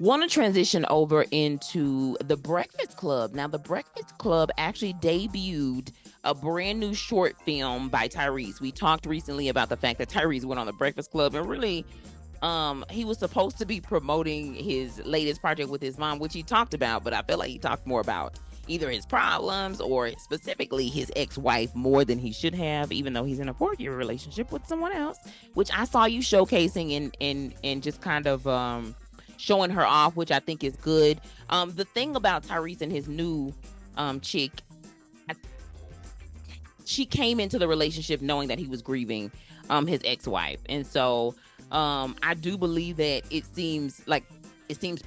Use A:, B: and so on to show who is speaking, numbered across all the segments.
A: Want to transition over into The Breakfast Club. Now, The Breakfast Club actually debuted a brand new short film by Tyrese. We talked recently about the fact that Tyrese went on The Breakfast Club, and really, he was supposed to be promoting his latest project with his mom, which he talked about, but I feel like he talked more about either his problems or specifically his ex-wife more than he should have, even though he's in a 4-year relationship with someone else, which I saw you showcasing and just kind of showing her off, which I think is good. The thing about Tyrese and his new chick, she came into the relationship knowing that he was grieving his ex-wife, and so I do believe that it seems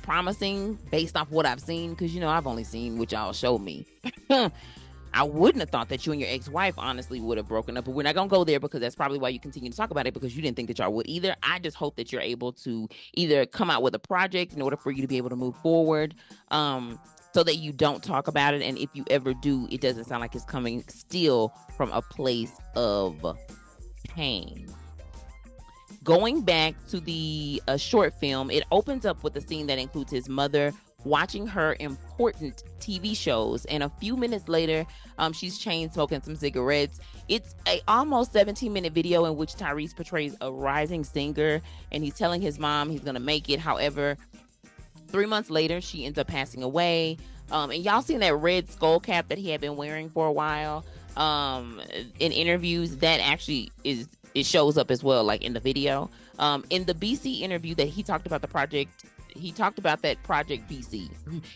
A: promising based off what I've seen, because I've only seen what y'all showed me. I wouldn't have thought that you and your ex-wife honestly would have broken up, but we're not gonna go there because that's probably why you continue to talk about it, because you didn't think that y'all would either. I just hope that you're able to either come out with a project in order for you to be able to move forward, so that you don't talk about it, and if you ever do, it doesn't sound like it's coming still from a place of pain. Going back to the short film, it opens up with a scene that includes his mother watching her important TV shows, and a few minutes later, she's chain smoking some cigarettes. It's a almost 17-minute video in which Tyrese portrays a rising singer, and he's telling his mom he's gonna make it. However, 3 months later, she ends up passing away. And y'all seen that red skull cap that he had been wearing for a while in interviews? That actually it shows up as well, like in the video. In the BC interview that he talked about the project, he talked about that project BC.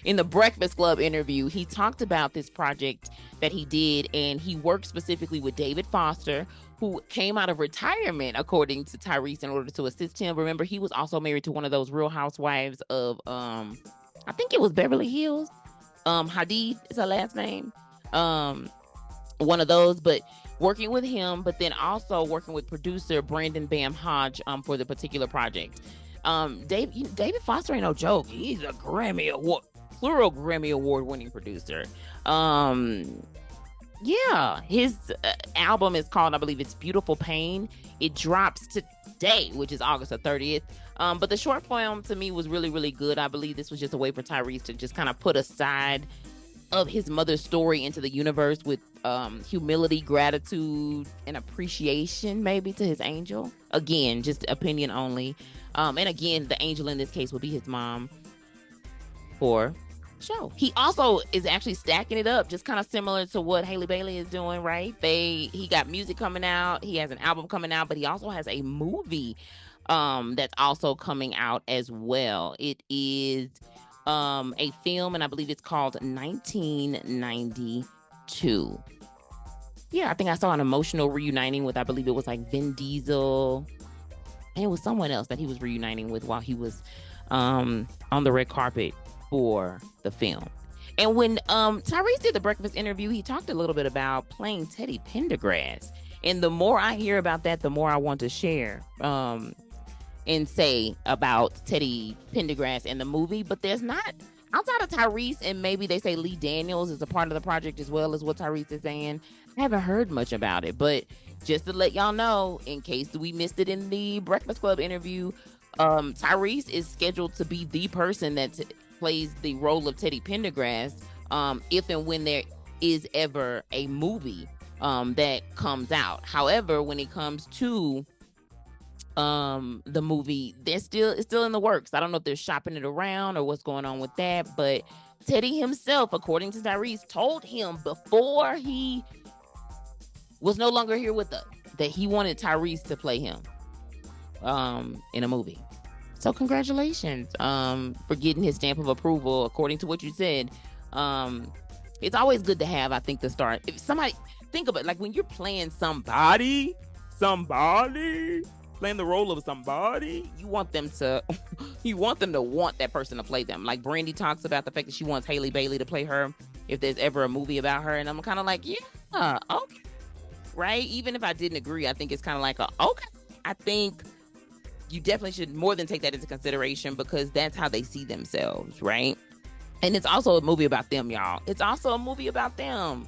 A: In the Breakfast Club interview, he talked about this project that he did, and he worked specifically with David Foster, who came out of retirement, according to Tyrese, in order to assist him. Remember, he was also married to one of those Real Housewives of, I think it was Beverly Hills. Hadid is her last name. One of those, but working with him, but then also working with producer Brandon Bam Hodge for the particular project. David Foster ain't no joke. He's a plural Grammy Award winning producer. Yeah, his album is called, I believe it's Beautiful Pain. It drops today, which is August the 30th. But the short film to me was really, really good. I believe this was just a way for Tyrese to just kind of put aside of his mother's story into the universe with humility, gratitude, and appreciation maybe to his angel. Again, just opinion only. And again, the angel in this case will be his mom for show. He also is actually stacking it up, just kind of similar to what Halle Bailey is doing, right? He got music coming out, he has an album coming out, but he also has a movie that's also coming out as well. It is a film, and I believe it's called 1992. Yeah, I think I saw an emotional reuniting with, I believe it was like Vin Diesel, and it was someone else that he was reuniting with while he was on the red carpet for the film. And when Tyrese did the Breakfast interview, he talked a little bit about playing Teddy Pendergrass. And the more I hear about that, the more I want to share and say about Teddy Pendergrass in the movie. But there's not, outside of Tyrese, and maybe they say Lee Daniels is a part of the project as well, as what Tyrese is saying. I haven't heard much about it, but just to let y'all know, in case we missed it in the Breakfast Club interview, Tyrese is scheduled to be the person that plays the role of Teddy Pendergrass if and when there is ever a movie that comes out. However, when it comes to the movie, it's still in the works. I don't know if they're shopping it around or what's going on with that, but Teddy himself, according to Tyrese, told him before he was no longer here with us that he wanted Tyrese to play him in a movie. So congratulations for getting his stamp of approval, according to what you said. It's always good to have, I think, the start. If somebody, think of it, like when you're playing somebody playing the role of somebody, you want them to want that person to play them. Like Brandy talks about the fact that she wants Halle Bailey to play her if there's ever a movie about her, and I'm kind of like, yeah, okay, right? Even if I didn't agree, I think it's kind of like okay. I think you definitely should more than take that into consideration, because that's how they see themselves, right? And it's also a movie about them, y'all. It's also a movie about them.